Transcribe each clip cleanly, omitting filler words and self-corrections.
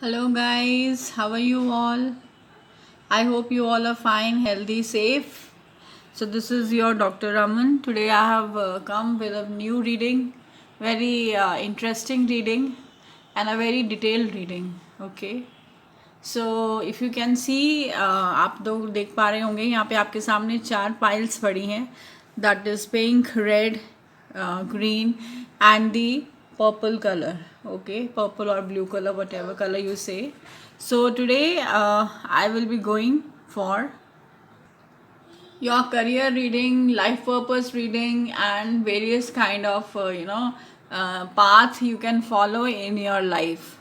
Hello, guys. How are you all? I hope you all are fine, healthy, safe. So, this is your Dr. Raman. Today, I have come with a new reading, very interesting reading, and a very detailed reading. Okay. So if you can see आप लोग देख पा रहे होंगे यहाँ पे आपके सामने 4 पाइल्स पड़ी हैं. That is pink, red, green and the purple colour. Okay, purple और blue colour, whatever colour you say. So today I will be going for your career reading, life purpose reading, and various kind of path you can follow in your life.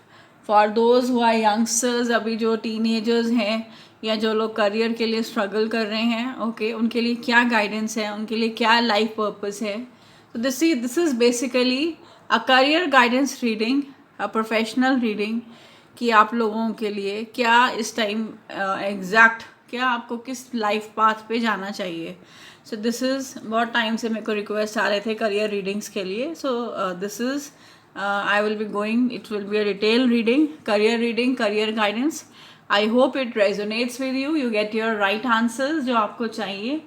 For those who are youngsters, अभी जो teenagers हैं या जो लोग career के लिए struggle कर रहे हैं, ओके, उनके लिए क्या गाइडेंस है, उनके लिए क्या लाइफ पर्पस है. तो this is basically a career guidance reading, a professional reading कि आप लोगों के लिए क्या इस टाइम एग्जैक्ट क्या आपको किस लाइफ पाथ पे जाना चाहिए. सो दिस इज़ बहुत टाइम से मेरे को रिक्वेस्ट आ रहे थे करियर रीडिंग्स के लिए. सो this is I will be going, it will be a detail reading, career guidance. I hope it resonates with you, you get your right answers जो आपको चाहिए.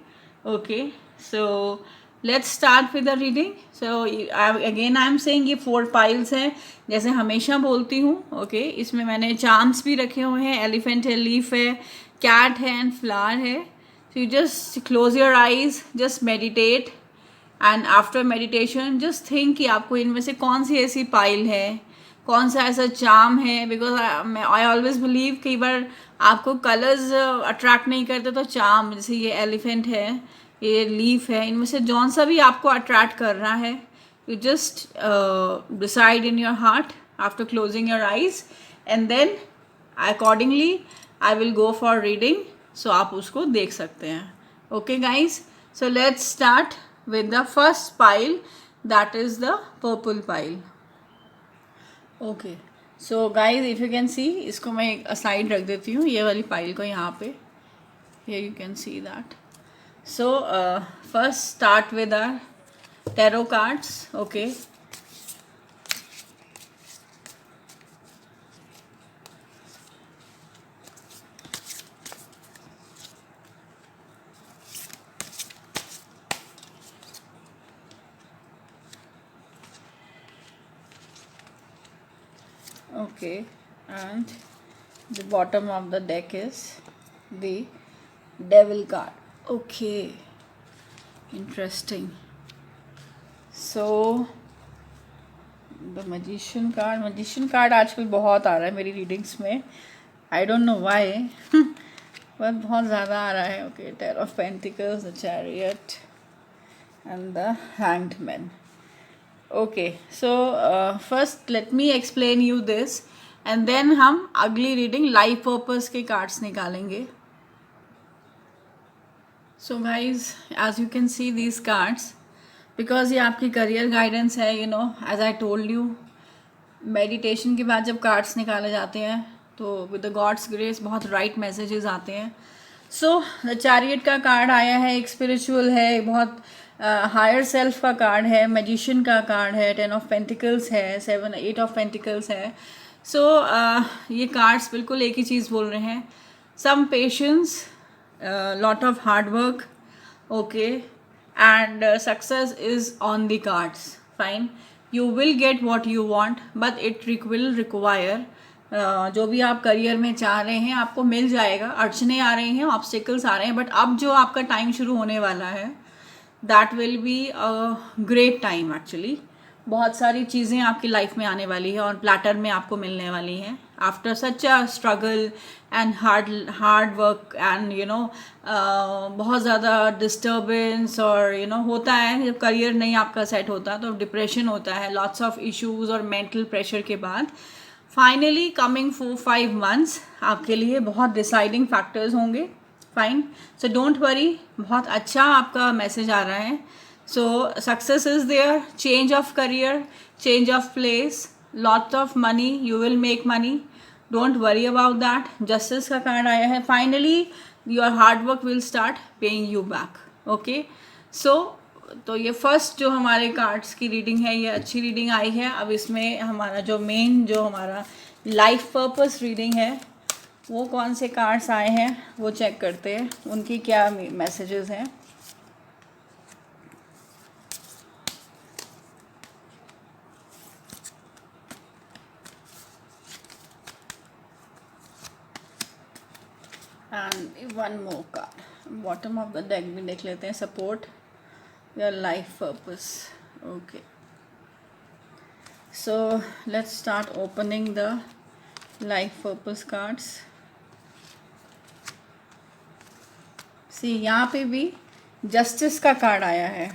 Okay, so let's start with the reading. So again I am saying ये 4 piles हैं जैसे हमेशा बोलती हूँ. Okay, इसमें मैंने चार्म्स भी रखे हुए हैं, एलिफेंट है, लीफ है, कैट है एंड फ्लावर है. So you just close your eyes, just meditate, and after meditation just think कि आपको इनमें से कौन सी ऐसी पाइल है, कौन सा ऐसा चार्म है. बिकॉज आई ऑलवेज बिलीव कई बार आपको कलर्स अट्रैक्ट नहीं करते तो चार्म, जैसे ये एलिफेंट है, ये लीफ है, इनमें से जौन सा भी आपको अट्रैक्ट कर रहा है, you just decide in your heart after closing your eyes, and then accordingly I will go for reading. So आप उसको देख सकते हैं. Okay guys, so let's start with the first pile, that is the purple pile. Okay, so guys, if you can see, इसको मैं एक aside रख देती हूँ, ये वाली pile को यहाँ पे. Here you can see that. So first start with our tarot cards. Okay, okay, and the bottom of the deck is the devil card. Okay, interesting. So the magician card आजकल बहुत आ रहा है मेरी readings में. I don't know why but बहुत ज़्यादा आ रहा है. Okay, Ten of Pentacles, the Chariot, and the Hanged Man. Okay, so first let me explain you this, and then हम अगली रीडिंग लाइफ पर्पस के कार्ड्स निकालेंगे. So guys, as you can see these cards, because ये आपकी career guidance है, you know, as I told you, meditation के बाद जब कार्ड्स निकाले जाते हैं तो विद द गॉड्स ग्रेस बहुत राइट मैसेजेस आते हैं. सो द चैरियट का कार्ड आया है, एक स्पिरिचुअल है, बहुत हायर सेल्फ का कार्ड है, मैजिशियन का कार्ड है, 10 ऑफ पेंटिकल्स है, 8 ऑफ पेंटिकल्स है. सो ये कार्ड्स बिल्कुल एक ही चीज़ बोल रहे हैं, some patience, lot of hard work. Okay, and success is on the cards. Fine, you will get what you want, but it will require, जो भी आप करियर में चाह रहे हैं आपको मिल जाएगा. अड़चने आ रही हैं, ऑब्स्टिकल्स आ रहे हैं, बट अब जो आपका टाइम शुरू होने वाला है, that will be a great time. Actually बहुत सारी चीज़ें आपकी लाइफ में आने वाली है और प्लेटर में आपको मिलने वाली हैं after such a struggle and hard work and you know बहुत ज़्यादा डिस्टर्बेंस. और यू नो होता है जब करियर नहीं आपका सेट होता तो डिप्रेशन होता है, लॉट्स ऑफ इश्यूज और मेंटल प्रेशर के बाद फाइनली कमिंग 4-5 मंथ्स आपके लिए बहुत डिसाइडिंग फैक्टर्स होंगे. फाइन, सो डोंट वरी, बहुत अच्छा आपका मैसेज आ रहा है. So success is there, change of career, change of place, lot of money, you will make money, don't worry about that. Justice का कार्ड आया है, finally your hard work will start paying you back. Okay, सो तो ये first जो हमारे cards की reading है, ये अच्छी रीडिंग आई है. अब इसमें हमारा जो मेन जो हमारा लाइफ पर्पस रीडिंग है। वो कौन से कार्ड्स आए हैं वो चेक करते हैं, उनकी क्या मैसेजेस हैं। And one more card bottom of the deck भी देख लेते हैं। Support your life purpose. Okay, so let's start opening the life purpose cards. See यहाँ पे भी जस्टिस का कार्ड आया है।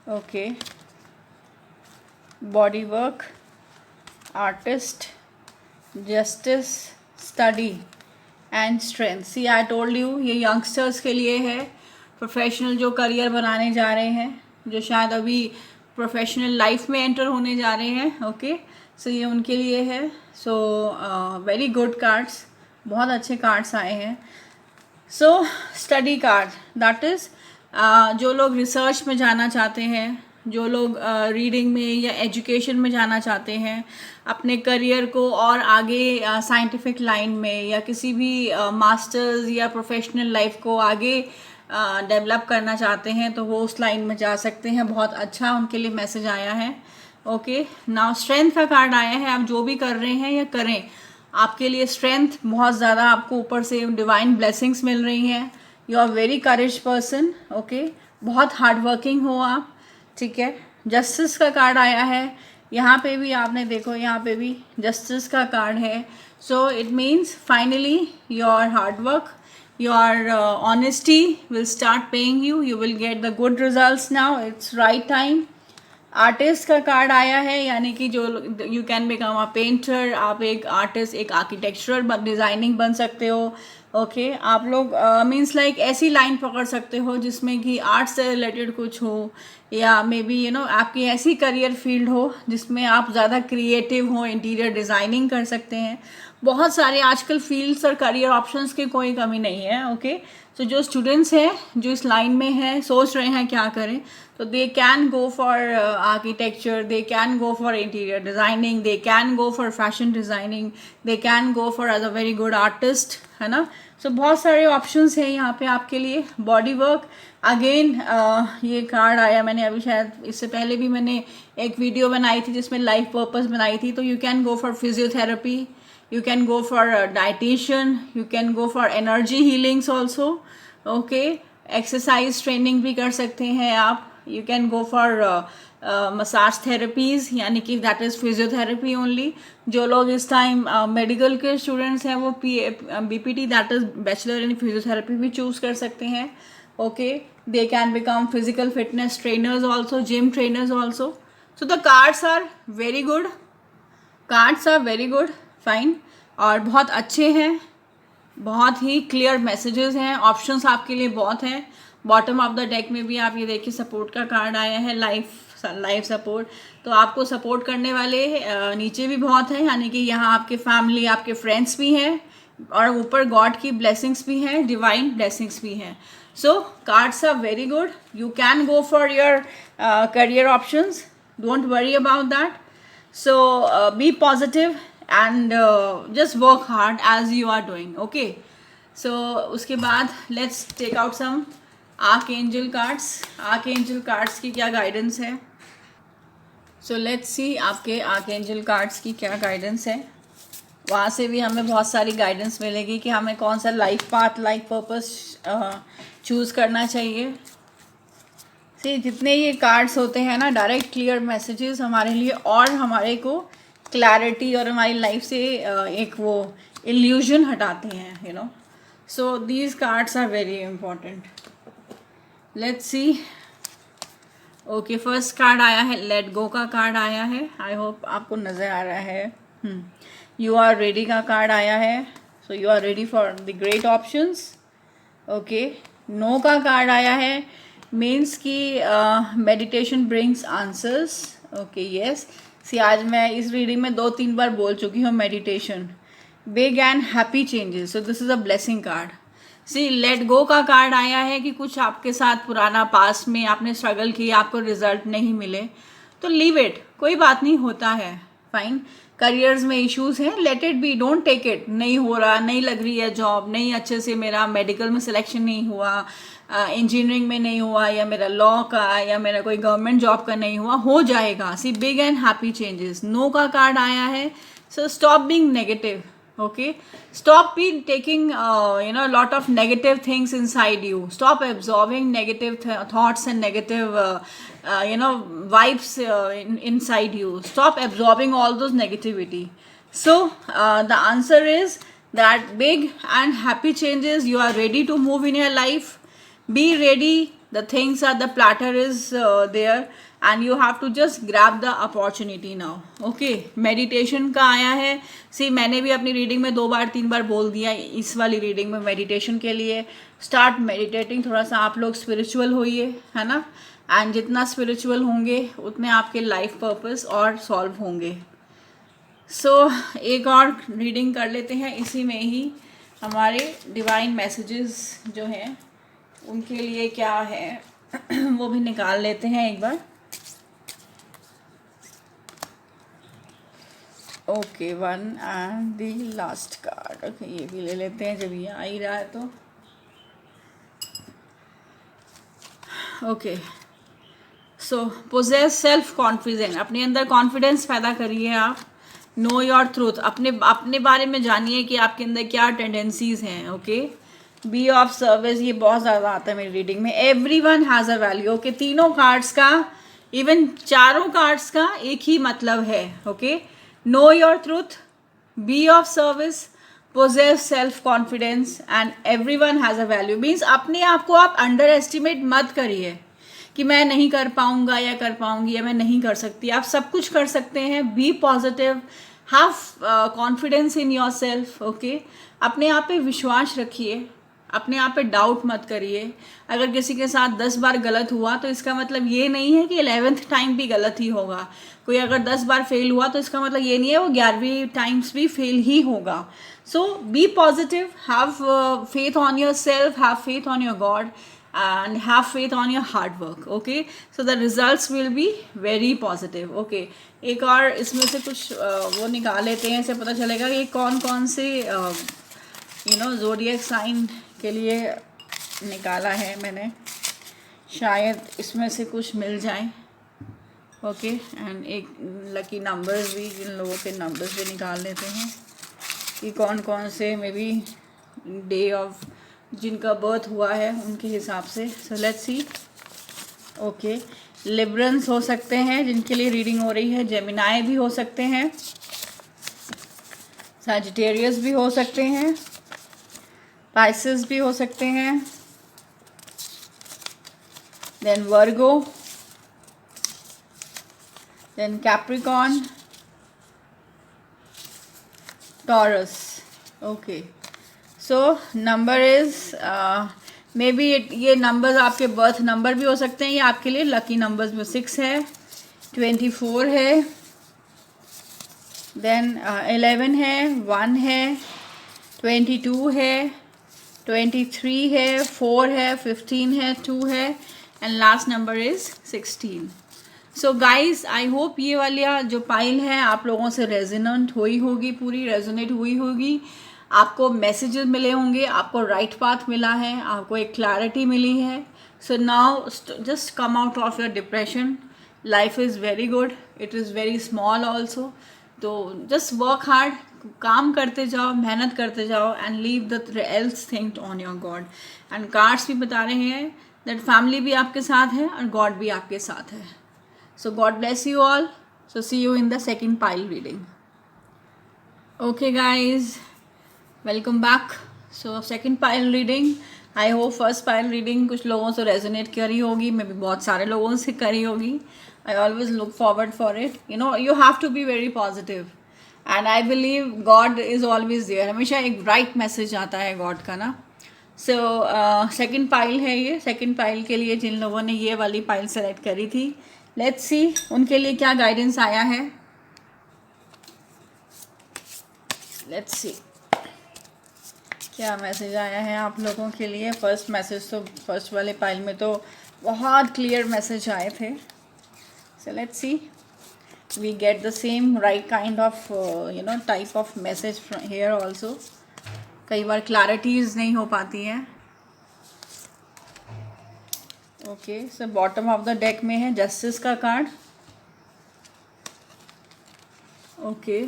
Okay, body work, artist, justice, study and strength. See I told you, ये यंगस्टर्स के लिए है, प्रोफेशनल जो करियर बनाने जा रहे हैं, जो शायद अभी प्रोफेशनल लाइफ में एंटर होने जा रहे हैं। ओके, सो ये उनके लिए है। सो वेरी गुड कार्ड्स, बहुत अच्छे कार्ड्स आए हैं। So study card, that is जो लोग रिसर्च में जाना चाहते हैं, जो लोग रीडिंग में या एजुकेशन में जाना चाहते हैं, अपने करियर को और आगे साइंटिफिक लाइन में या किसी भी मास्टर्स या प्रोफेशनल लाइफ को आगे डेवलप करना चाहते हैं, तो वो उस लाइन में जा सकते हैं। बहुत अच्छा उनके लिए मैसेज आया है। ओके, नाउ स्ट्रेंथ का कार्ड आया है। आप जो भी कर रहे हैं या करें, आपके लिए स्ट्रेंथ बहुत ज़्यादा, आपको ऊपर से डिवाइन ब्लेसिंग्स मिल रही हैं। You are very courage person. Okay, बहुत हार्ड वर्किंग हो आप, ठीक है। जस्टिस का कार्ड आया है। यहाँ पे भी आपने देखो, यहाँ पे भी जस्टिस का कार्ड है। So it means finally your hard work, your honesty will start paying you, you will get the good results now, it's right time. Artist का कार्ड आया है, यानी कि जो you can become a painter, आप एक artist, एक architectural designing बन सकते हो। ओके, आप लोग मीन्स लाइक ऐसी लाइन पकड़ सकते हो जिसमें कि आर्ट से रिलेटेड कुछ हो, या मे बी यू नो आपकी ऐसी करियर फील्ड हो जिसमें आप ज़्यादा क्रिएटिव हो, इंटीरियर डिज़ाइनिंग कर सकते हैं। बहुत सारे आजकल फील्ड्स और करियर ऑप्शंस की कोई कमी नहीं है। ओके, सो जो स्टूडेंट्स हैं, जो इस लाइन में हैं, सोच रहे हैं क्या करें, तो they can go for architecture, they can go for interior designing, they can go for fashion designing, they can go for as a very good artist, है ना। सो बहुत सारे ऑप्शंस हैं यहाँ पे आपके लिए। बॉडी वर्क अगेन, ये कार्ड आया, मैंने अभी शायद इससे पहले भी मैंने एक वीडियो बनाई थी जिसमें लाइफ पर्पस बनाई थी। तो you can go for physiotherapy, you can go for a dietitian, you can go for energy healings also. Okay, exercise training भी कर सकते हैं आप। you can go for massage therapies, यानी कि that is physiotherapy only। जो लोग इस टाइम मेडिकल के स्टूडेंट्स हैं वो BPT that is bachelor in physiotherapy भी चूज कर सकते हैं। Okay, they can become physical fitness trainers also, gym trainers also। so the cards are very good, cards are very good, fine, और बहुत अच्छे हैं, बहुत ही क्लियर मैसेजेस हैं, ऑप्शंस आपके लिए बहुत हैं। बॉटम ऑफ द डेक में भी आप ये देखिए सपोर्ट का कार्ड आया है, लाइफ सपोर्ट। तो आपको सपोर्ट करने वाले नीचे भी बहुत हैं, यानी कि यहाँ आपके फैमिली, आपके फ्रेंड्स भी हैं, और ऊपर गॉड की ब्लेसिंग्स भी हैं, डिवाइन ब्लेसिंग्स भी हैं। So cards are very good, you can go for your career options, don't worry about that. So be positive and just work hard as you are doing. Okay, so उसके बाद let's take out some archangel cards. archangel cards की क्या guidance है? So let's see आपके archangel cards की क्या guidance है। वहाँ से भी हमें बहुत सारी गाइडेंस मिलेगी कि हमें कौन सा life path, life purpose choose करना चाहिए। से जितने ये कार्ड्स होते हैं ना, डायरेक्ट क्लियर मैसेजेस हमारे लिए, और हमारे को क्लैरिटी और हमारी लाइफ से एक वो इल्यूजन हटाते हैं, you know. So these cards are very important. Let's see. Okay, first card आया है, लेट गो का कार्ड आया है। आई होप आपको नज़र आ रहा है। यू आर रेडी का कार्ड आया है। So you are ready for the great options. Okay, no का कार्ड आया है, मीन्स कि meditation brings answers. Okay, yes. See आज मैं इस रीडिंग में 2-3 बार बोल चुकी हूँ meditation, big and happy changes. So this is a blessing card. See let go का कार्ड आया है कि कुछ आपके साथ पुराना पास्ट में आपने स्ट्रगल किया, आपको रिजल्ट नहीं मिले, तो लीव इट, कोई बात नहीं, होता है, फाइन। करियर्स में इश्यूज हैं, let it be, don't take it, नहीं हो रहा, नहीं लग रही है जॉब, नहीं अच्छे से मेरा मेडिकल में सिलेक्शन नहीं हुआ, इंजीनियरिंग में नहीं हुआ, या मेरा लॉ का, या मेरा कोई गवर्नमेंट जॉब का नहीं हुआ, हो जाएगा. See big and happy changes. No का कार्ड आया है. So stop being negative. Okay, stop being taking lot of negative things inside you. Stop absorbing negative thoughts and negative vibes inside you. Stop absorbing all those negativity. So the answer is that big and happy changes, you are ready to move in your life. Be ready. The things are, the platter is there, and you have to just grab the opportunity now. Okay, meditation का आया है. सी मैंने भी अपनी reading में 2 बार 3 बार बोल दिया, इस वाली रीडिंग में मेडिटेशन के लिए स्टार्ट मेडिटेटिंग. थोड़ा सा आप लोग स्पिरिचुअल होइए, है ना, एंड जितना स्पिरिचुअल होंगे उतने आपके लाइफ पर्पस और सॉल्व होंगे. सो एक और रीडिंग कर लेते हैं. इसी में ही हमारे डिवाइन मैसेजेस जो हैं उनके लिए क्या है वो भी निकाल लेते हैं एक बार. Okay, 1 and the last card. Okay, ये भी ले लेते हैं जब ये आ ही रहा है तो. ओके, सो पोजेस सेल्फ कॉन्फिडेंस. अपने अंदर कॉन्फिडेंस पैदा करिए आप. No your truth. अपने बारे में जानिए कि आपके अंदर क्या टेंडेंसीज हैं. ओके, बी ऑफ सर्विस, ये बहुत ज़्यादा आता है मेरी रीडिंग में. Everyone has a value. Okay, तीनों कार्ड्स का, इवन चारों कार्ड्स का एक ही मतलब है. Okay, know your truth, be of service, possess self confidence, and everyone has a value. Means अपने आप को आप अंडर एस्टिमेट मत करिए कि मैं नहीं कर पाऊंगा या कर पाऊंगी या मैं नहीं कर सकती. आप सब कुछ कर सकते हैं. Be positive, have confidence in yourself. Okay, अपने आप पे विश्वास रखिए, अपने आप पे डाउट मत करिए. अगर किसी के साथ 10 बार गलत हुआ तो इसका मतलब ये नहीं है कि 11th टाइम भी गलत ही होगा. कोई अगर 10 बार फेल हुआ तो इसका मतलब ये नहीं है वो 11वीं टाइम्स भी फेल ही होगा. So be positive, have faith on your self, have faith on your God, and have faith on your hard work. Okay, so the results will be very positive. Okay, एक और इसमें से कुछ वो निकाल लेते हैं, इससे पता चलेगा कि कौन कौन से ज़ोडिएक साइन के लिए निकाला है मैंने. शायद इसमें से कुछ मिल जाए. ओके, एंड एक लकी नंबर्स भी, इन लोगों के नंबर्स भी निकाल लेते हैं कि कौन कौन से मे बी डे ऑफ जिनका बर्थ हुआ है उनके हिसाब से. So let's see. Okay, Librans हो सकते हैं जिनके लिए रीडिंग हो रही है. जेमिनाई भी हो सकते हैं. सैजिटेरियस भी हो सकते हैं. पाइसेस भी हो सकते हैं. Then Virgo, then Capricorn, Taurus. Okay, so number is maybe ये नंबर्स आपके बर्थ नंबर भी हो सकते हैं. ये आपके लिए लकी नंबर्स में 6 है, 24 है, देन 11 है, 1 है, 22 है, 23 है, 4 है, 15 है, 2 है, and last number is 16. So guys, I hope ये वाली जो पाइल है आप लोगों से रेजोनेट हुई होगी, पूरी रेजोनेट हुई होगी. आपको मैसेजेस मिले होंगे, आपको राइट पाथ मिला है, आपको एक क्लैरिटी मिली है. So now just come out of your depression. Life is very good, it is very small also. तो जस्ट वर्क हार्ड, काम करते जाओ, मेहनत करते जाओ, and leave the L's thing on your God. And cards भी बता रहे हैं दैट फैमिली भी आपके साथ है और गॉड भी आपके साथ है. So God bless you all. So see you in the second pile reading. Okay guys, welcome back. So second pile reading, I hope first pile reading कुछ लोगों से रेजोनेट करी होगी, मे बी बहुत सारे लोगों से करी होगी. I always look forward for it. You have to be very positive, and I believe God is always there. हमेशा एक ब्राइट मैसेज आता है गॉड का ना. सो सेकेंड पाइल है ये. सेकेंड पाइल के लिए जिन लोगों ने ये वाली पाइल सेलेक्ट करी थी, लेट्स सी उनके लिए क्या गाइडेंस आया है. लेट्स सी क्या मैसेज आया है आप लोगों के लिए. फर्स्ट मैसेज तो फर्स्ट वाले पाइल में तो बहुत क्लियर मैसेज आए थे. So let's see we get the same right kind of type of message from here also. कई बार clarities नहीं हो पाती हैं. Okay, so bottom of the deck में है जस्टिस का card. Okay,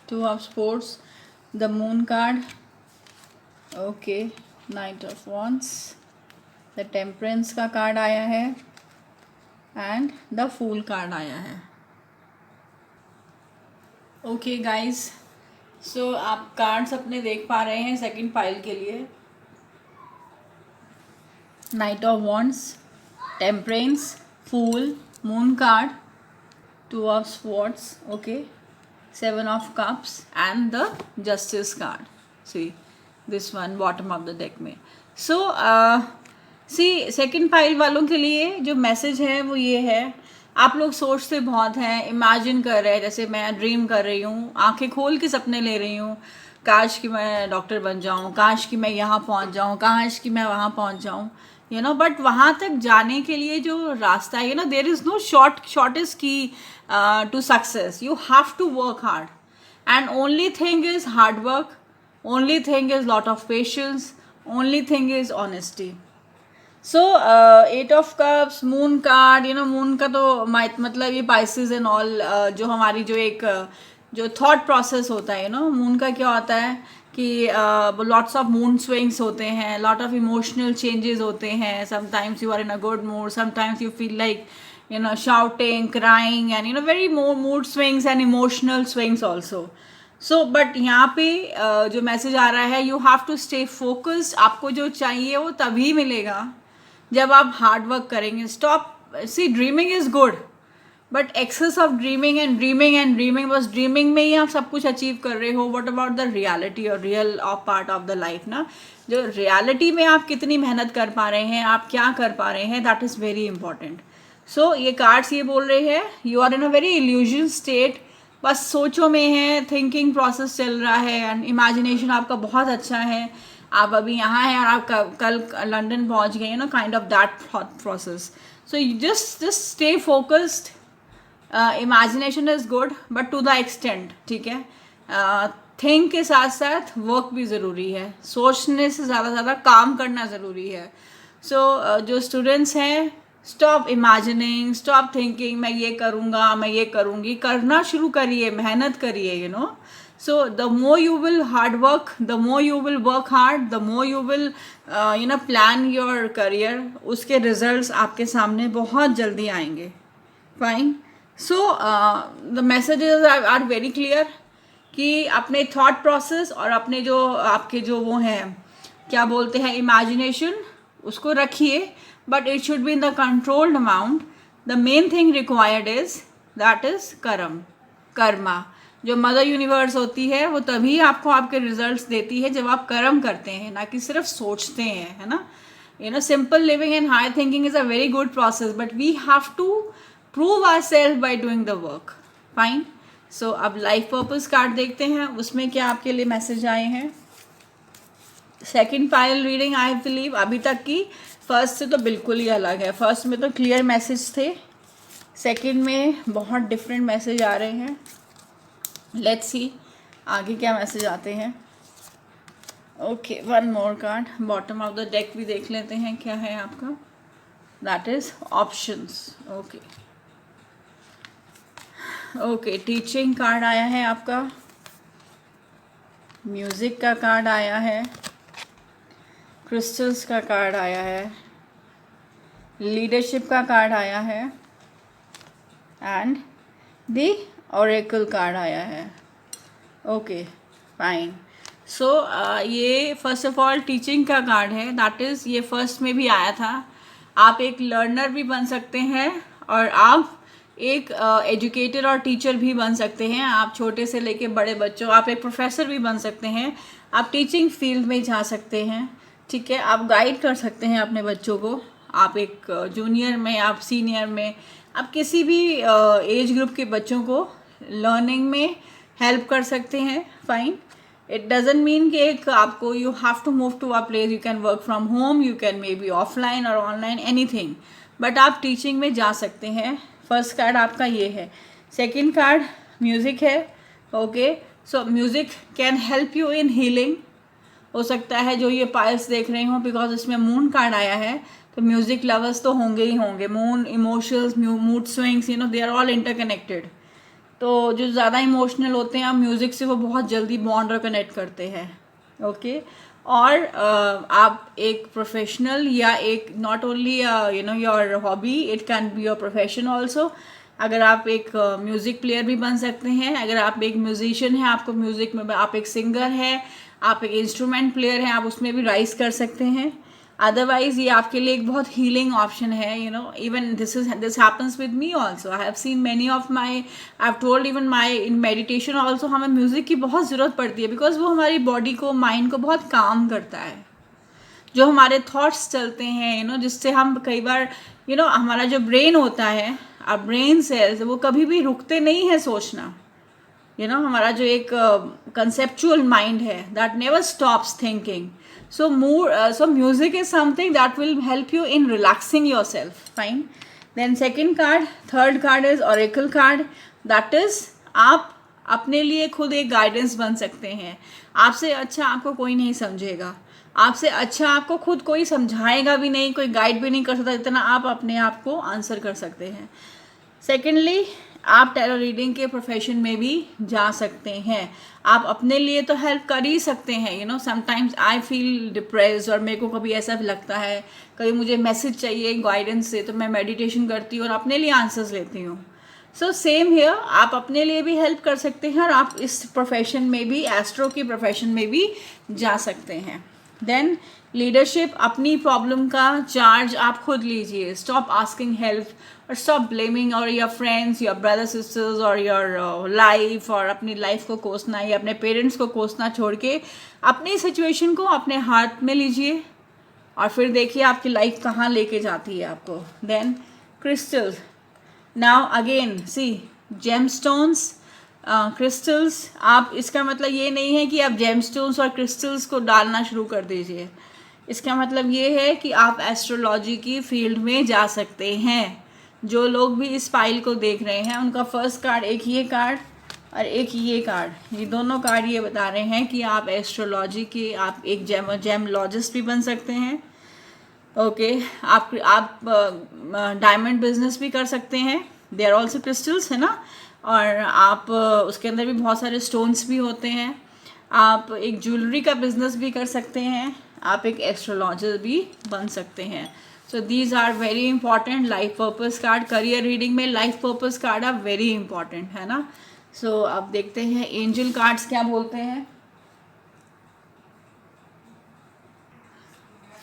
2 of sports, the moon card. Okay, night of wands, the temperance का card आया है एंड द फूल कार्ड आया है. ओके गाइस, सो आप कार्ड्स अपने देख पा रहे हैं सेकंड पाइल के लिए. Knight of wands, temperance, fool, moon card, 2 of swords, okay, 7 of cups and the justice card. See this one bottom of the deck में. सो सी सेकंड पाइल वालों के लिए जो मैसेज है वो ये है, आप लोग सोचते बहुत हैं, इमेजिन कर रहे हैं, जैसे मैं ड्रीम कर रही हूँ, आंखें खोल के सपने ले रही हूँ, काश कि मैं डॉक्टर बन जाऊँ, काश कि मैं यहाँ पहुँच जाऊँ, काश कि मैं वहाँ पहुँच जाऊँ, बट वहाँ तक जाने के लिए जो रास्ता है, there is no shortest key to success. You have to work hard and only thing is hard work, only thing is lot of patience, only thing is honesty. So 8 of cups, moon card, moon का तो मतलब ये Pisces and all, जो हमारी जो एक जो thought process होता है, मून का क्या होता है कि लॉट्स ऑफ मून स्विंग्स होते हैं, लॉट ऑफ इमोशनल चेंजेस होते हैं. Sometimes you are in a good mood, sometimes you feel like shouting, crying, and very more mood swings and emotional swings also. So but यहाँ पे जो message आ रहा है, you have to stay focused. आपको जो चाहिए वो तभी मिलेगा जब आप हार्ड वर्क करेंगे. Stop, see dreaming is good, but excess of dreaming and dreaming and dreaming, बस ड्रीमिंग में ही आप सब कुछ अचीव कर रहे हो. व्हाट अबाउट द रियलिटी और real of part of the life ना, जो रियलिटी में आप कितनी मेहनत कर पा रहे हैं, आप क्या कर पा रहे हैं, that is very important. So ये कार्ड्स ये बोल रहे हैं, you are in a very illusion state, बस सोचों में है, थिंकिंग प्रोसेस चल रहा है एंड इमेजिनेशन आपका बहुत अच्छा है. आप अभी यहाँ हैं और आप कल लंदन पहुँच गए, kind of that process. So you just stay focused. Imagination is good but to the extent, ठीक है. थिंक के साथ साथ वर्क भी ज़रूरी है, सोचने से ज़्यादा काम करना ज़रूरी है. सो जो स्टूडेंट्स हैं, स्टॉप इमेजिनिंग, स्टॉप थिंकिंग मैं ये करूँगा, मैं ये करूँगी. करना शुरू करिए, मेहनत करिए, so the more you will hard work, the more you will work hard, the more you will plan your career, उसके रिजल्ट्स आपके सामने बहुत जल्दी आएंगे. Fine. So the messages are very clear कि अपने थॉट प्रोसेस और अपने जो आपके जो वो हैं, क्या बोलते हैं, इमेजिनेशन, उसको रखिए, but it should be in the controlled amount. The main thing required is that is karma. जो मदर यूनिवर्स होती है वो तभी आपको आपके रिजल्ट्स देती है जब आप कर्म करते हैं, ना कि सिर्फ सोचते हैं, है ना. Simple living and high thinking is a very good process, but we have to prove our self by doing the work. Fine. So अब लाइफ पर्पस कार्ड देखते हैं, उसमें क्या आपके लिए मैसेज आए हैं. Second pile reading I believe अभी तक की फर्स्ट से तो बिल्कुल ही अलग है. फर्स्ट में तो क्लियर मैसेज थे, सेकंड में बहुत डिफरेंट मैसेज आ रहे हैं. लेट्स सी आगे क्या मैसेज आते हैं. Okay, one more card. Bottom of the deck भी देख लेते हैं क्या है आपका. That is options. Okay okay, teaching card आया है आपका, म्यूज़िक का कार्ड आया है, क्रिस्टल्स का कार्ड आया है, लीडरशिप का कार्ड आया है एंड द ऑरेकल कार्ड आया है. Okay fine. सो ये फर्स्ट ऑफ ऑल टीचिंग का कार्ड है. दैट इज़ ये फर्स्ट में भी आया था. आप एक लर्नर भी बन सकते हैं और आप एक एजुकेटर और टीचर भी बन सकते हैं. आप छोटे से लेके बड़े बच्चों, आप एक प्रोफेसर भी बन सकते हैं. आप टीचिंग फील्ड में जा सकते हैं, ठीक है. आप गाइड कर सकते हैं अपने बच्चों को. आप एक जूनियर में, आप सीनियर में, आप किसी भी एज ग्रुप के बच्चों को लर्निंग में हेल्प कर सकते हैं. फाइन. इट डजेंट मीन कि एक आपको you have to move to a place. You can work from home, you can maybe offline और ऑनलाइन, एनीथिंग, बट आप टीचिंग में जा सकते हैं. फर्स्ट कार्ड आपका ये है. सेकेंड कार्ड म्यूज़िक है. Okay, so music can help you in healing. हो सकता है जो ये पाइल्स देख रहे हो, बिकॉज इसमें मून कार्ड आया है, तो म्यूज़िक लवर्स तो होंगे ही होंगे. Moon, emotions, mood swings, they are all interconnected. तो जो ज़्यादा इमोशनल होते हैं म्यूज़िक से, वो बहुत जल्दी बॉन्ड और कनेक्ट करते हैं. ओके, और आप एक प्रोफेशनल या एक not only your hobby, it can be your profession also. अगर आप एक म्यूज़िक प्लेयर भी बन सकते हैं, अगर आप एक म्यूजिशियन हैं, आपको म्यूज़िक में, आप एक सिंगर हैं, आप एक इंस्ट्रूमेंट प्लेयर हैं, आप उसमें भी राइज कर सकते हैं. अदरवाइज ये आपके लिए एक बहुत हीलिंग ऑप्शन है. Even this happens with me also. I have seen many of my, I have told even my in meditation also, हमें म्यूज़िक की बहुत ज़रूरत पड़ती है, बिकॉज वो हमारी बॉडी को, माइंड को बहुत काम करता है. जो हमारे थॉट्स चलते हैं, जिससे हम कई बार, हमारा जो ब्रेन होता है, और ब्रेन सेल्स, वो कभी भी रुकते नहीं है सोचना. हमारा जो एक कंसेप्चुअल माइंड है, that never stops thinking. So music is something that will help you in relaxing yourself. Fine. Then second card, third card is oracle card. That is, आप अपने लिए खुद एक गाइडेंस बन सकते हैं. आपसे अच्छा आपको कोई नहीं समझेगा, आपसे अच्छा आपको खुद कोई समझाएगा भी नहीं, कोई गाइड भी नहीं कर सकता जितना आप अपने आप को आंसर कर सकते हैं. सेकेंडली, आप टैरो रीडिंग के प्रोफेशन में भी जा सकते हैं. आप अपने लिए तो हेल्प कर ही सकते हैं. समटाइम्स आई फील डिप्रेस्ड, और मेरे को कभी ऐसा भी लगता है, कभी मुझे मैसेज चाहिए गाइडेंस से, तो मैं मेडिटेशन करती हूँ और अपने लिए आंसर्स लेती हूँ. सो सेम हियर, आप अपने लिए भी हेल्प कर सकते हैं, और आप इस प्रोफेशन में भी, एस्ट्रो की प्रोफेशन में भी जा सकते हैं. देन लीडरशिप, अपनी प्रॉब्लम का चार्ज आप खुद लीजिए. स्टॉप आस्किंग हेल्प, और स्टॉप ब्लेमिंग और your friends, your brother sisters, और योर लाइफ, और अपनी लाइफ को कोसना या अपने पेरेंट्स को कोसना छोड़ के अपनी सिचुएशन को अपने हाथ में लीजिए, और फिर देखिए आपकी लाइफ कहाँ लेके जाती है आपको. Then crystals. Now again see, gemstones, crystals, आप, इसका मतलब ये नहीं है कि आप जेमस्टोन्स और क्रिस्टल्स को डालना शुरू कर दीजिए. इसका मतलब ये है कि आप एस्ट्रोलॉजी की फील्ड में जा सकते हैं. जो लोग भी इस फाइल को देख रहे हैं, उनका फर्स्ट कार्ड, एक ये कार्ड और एक ये कार्ड, ये दोनों कार्ड ये बता रहे हैं कि आप एस्ट्रोलॉजी के, आप एक जेमलॉजिस्ट भी बन सकते हैं. ओके, आप डायमंड बिजनेस भी कर सकते हैं. दे आर ऑल्सो क्रिस्टल्स, है ना. और आप उसके अंदर भी बहुत सारे स्टोन्स भी होते हैं. आप एक ज्वेलरी का बिजनेस भी कर सकते हैं. आप एक एस्ट्रोलॉजर भी बन सकते हैं. So these are very important. Life purpose card, career reading में life purpose card are very important, है ना. सो अब देखते हैं एंजल कार्ड्स क्या बोलते हैं.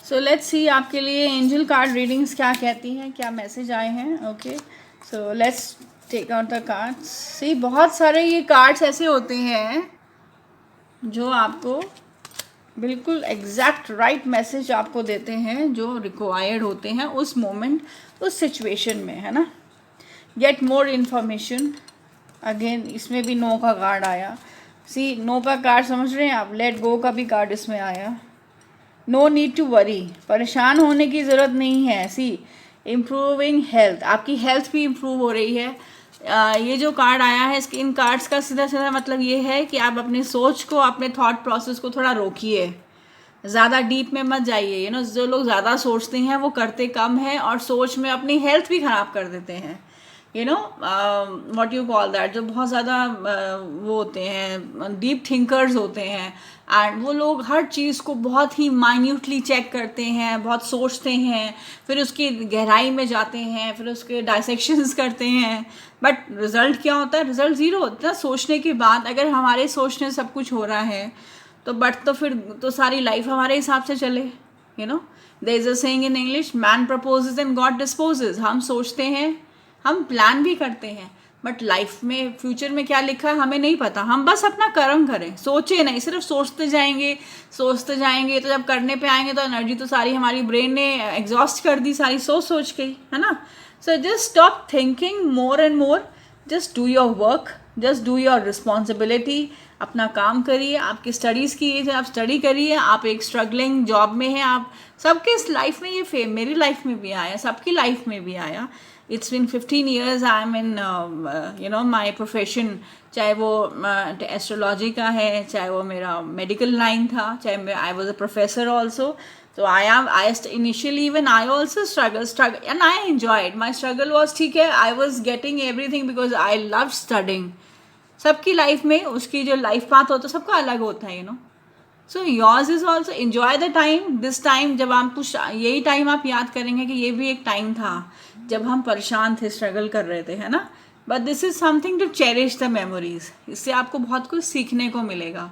सो लेट्स सी आपके लिए एंजल कार्ड रीडिंग्स क्या कहती हैं, क्या मैसेज आए हैं. Okay, so let's take out the cards. See, बहुत सारे ये कार्ड्स ऐसे होते हैं जो आपको बिल्कुल एग्जैक्ट राइट मैसेज आपको देते हैं, जो रिक्वायर्ड होते हैं उस मोमेंट, उस सिचुएशन में, है ना. Get more information. अगेन इसमें भी नो का कार्ड आया. सी, नो का कार्ड समझ रहे हैं आप, लेट गो का भी कार्ड इसमें आया. नो नीड टू वरी, परेशान होने की ज़रूरत नहीं है. सी, इम्प्रूविंग हेल्थ, आपकी हेल्थ भी इम्प्रूव हो रही है. ये जो कार्ड आया है, इसके, इन कार्ड्स का सीधा सीधा मतलब ये है कि आप अपनी सोच को, अपने थॉट प्रोसेस को थोड़ा रोकिए, ज़्यादा डीप में मत जाइए. जो लोग ज़्यादा सोचते हैं वो करते कम है, और सोच में अपनी हेल्थ भी ख़राब कर देते हैं. व्हाट यू कॉल दैट, जो बहुत ज़्यादा वो होते हैं, डीप थिंकर्स होते हैं, एंड वो लोग हर चीज़ को बहुत ही माइन्यूटली चेक करते हैं, बहुत सोचते हैं, फिर उसकी गहराई में जाते हैं, फिर उसके डायसेक्शंस करते हैं. बट रिज़ल्ट क्या होता है? रिज़ल्ट ज़ीरो होता है. सोचने के बाद अगर हमारे सोचने सब कुछ हो रहा है, तो फिर तो सारी लाइफ हमारे हिसाब से चले. There is a saying in English, man proposes and God disposes. हम सोचते हैं, हम प्लान भी करते हैं, बट लाइफ में, फ्यूचर में क्या लिखा है हमें नहीं पता. हम बस अपना कर्म करें, सोचे नहीं, सिर्फ सोचते जाएंगे. तो जब करने पे आएंगे तो एनर्जी तो सारी हमारी ब्रेन ने एग्जॉस्ट कर दी, सारी सोच के, है ना. So just stop thinking more and more, just do your work, just do your responsibility. अपना काम करिए, आपकी स्टडीज़ की एज है, आप स्टडी करिए. आप एक स्ट्रगलिंग जॉब में हैं, आप सबके इस लाइफ में ये फेम, मेरी लाइफ में भी आया, सबकी लाइफ में भी आया. It's been 15 years I am in you know my profession, चाहे वो एस्ट्रोलॉजी का है, चाहे वो मेरा मेडिकल लाइन था, चाहे I was a professor also. So initially even I also struggle and I enjoyed. My struggle was ठीक है, I was getting everything because I loved studying. सबकी लाइफ में उसकी जो लाइफ पाथ होता है सबका अलग होता है, so yours is also enjoy the time. This time जब आप कुछ यही टाइम आप याद करेंगे कि ये भी एक टाइम था जब हम परेशान थे, स्ट्रगल कर रहे थे, है ना. But this is something to cherish the memories. इससे आपको बहुत कुछ सीखने को मिलेगा.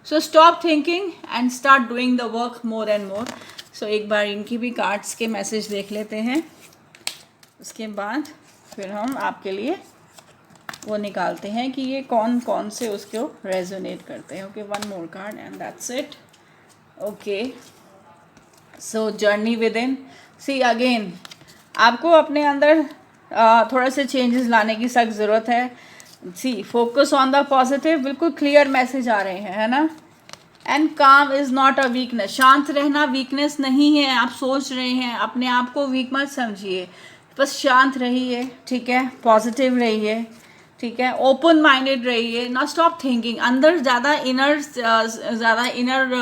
So stop thinking and start doing the work more and more. So एक बार इनकी भी कार्ड्स के मैसेज देख लेते हैं, उसके बाद फिर हम आपके लिए वो निकालते हैं कि ये कौन कौन से उसको रेजोनेट करते हैं. Okay, one more card and that's it. Okay, so journey within. See again आपको अपने अंदर थोड़ा से चेंजेस लाने की सख्त ज़रूरत है. C focus on the positive. बिल्कुल क्लियर मैसेज आ रहे हैं, है ना. एंड काम इज़ नॉट अ वीकनेस. शांत रहना वीकनेस नहीं है. आप सोच रहे हैं, अपने आप को वीक मत समझिए, बस शांत रहिए, ठीक है, पॉजिटिव रहिए, ठीक है, ओपन माइंडेड रहिए. Not stop thinking. अंदर ज़्यादा इनर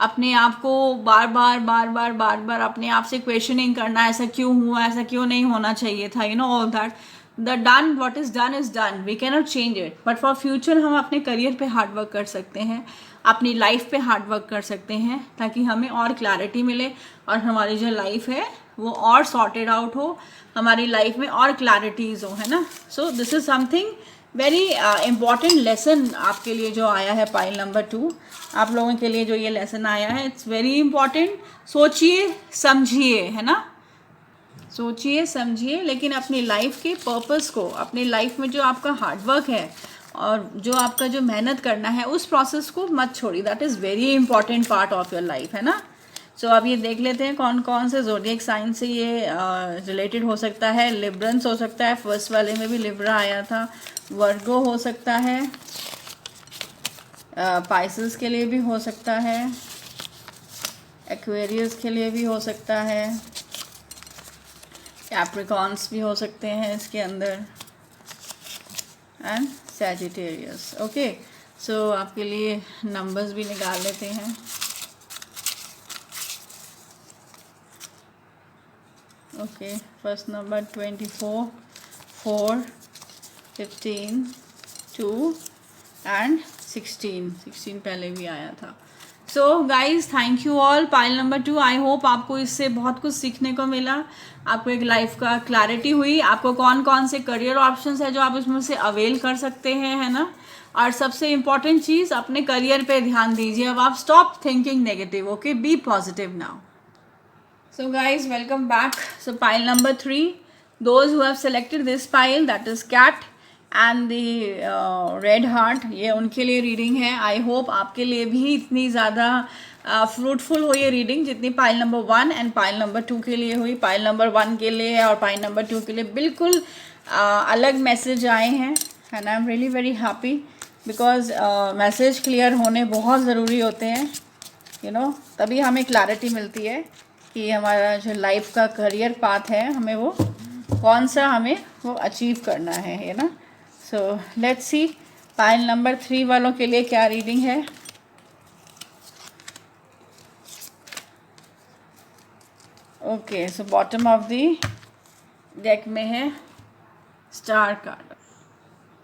अपने आप को बार बार अपने आप से क्वेश्चनिंग करना, ऐसा क्यों हुआ, ऐसा क्यों नहीं होना चाहिए था, all that. The done what is done is done. We can not change it. But for future हम अपने करियर पे हार्ड वर्क कर सकते हैं, अपनी लाइफ पे हार्ड वर्क कर सकते हैं, ताकि हमें और क्लैरिटी मिले और हमारी जो लाइफ है वो और सॉर्टेड आउट हो, हमारी लाइफ में और क्लैरिटीज़ हो, है ना. सो this is something very important lesson आपके लिए जो आया है पाइल नंबर 2. आप लोगों के लिए जो ये लेसन आया है, इट्स वेरी इंपॉर्टेंट. सोचिए समझिए, है ना, सोचिए समझिए, लेकिन अपनी लाइफ के पर्पस को, अपनी लाइफ में जो आपका हार्डवर्क है और जो आपका जो मेहनत करना है, उस प्रोसेस को मत छोड़िए. That is very important part of your life, है ना. सो अब ये देख लेते हैं कौन कौन से ज़ोडिएक साइन से ये रिलेटेड हो सकता है. लिब्रंस हो सकता है, फर्स्ट वाले में भी लिब्रा आया था. वर्गो हो सकता है, पाइसेस के लिए भी हो सकता है, एक्वेरियस के लिए भी हो सकता है, कैप्रिकॉन्स भी हो सकते हैं इसके अंदर, एंड सैजिटेरियस. ओके, सो आपके लिए नंबर्स भी निकाल लेते हैं. ओके, फर्स्ट नंबर 24, 4, 15, 2 एंड 16 पहले भी आया था. So guys, thank you all. Pile number 2, I hope आपको इससे बहुत कुछ सीखने को मिला, आपको एक लाइफ का क्लैरिटी हुई, आपको कौन कौन से करियर ऑप्शंस है जो आप इसमें से अवेल कर सकते हैं, है ना. और सबसे इम्पॉर्टेंट चीज़, अपने करियर पे ध्यान दीजिए. अब आप stop thinking negative. Okay, be positive now. So guys, welcome back. So pile number 3, those who have selected this pile, that is cat and the red heart, ये उनके लिए रीडिंग है. आई होप आपके लिए भी इतनी ज़्यादा फ्रूटफुल हो ये रीडिंग जितनी pile number 1 and pile number 2 के लिए हुई. पाइल नंबर 1 के लिए और पाइल नंबर 2 के लिए बिल्कुल अलग मैसेज आए हैं, and I am really very happy because message clear होने बहुत ज़रूरी होते हैं, तभी हमें क्लैरिटी मिलती है कि हमारा जो लाइफ का करियर पाथ है, हमें वो कौन सा हमें वो अचीव करना है ना. So let's see pile number 3 वालों के लिए क्या रीडिंग है. Okay, so bottom of the deck में है star card.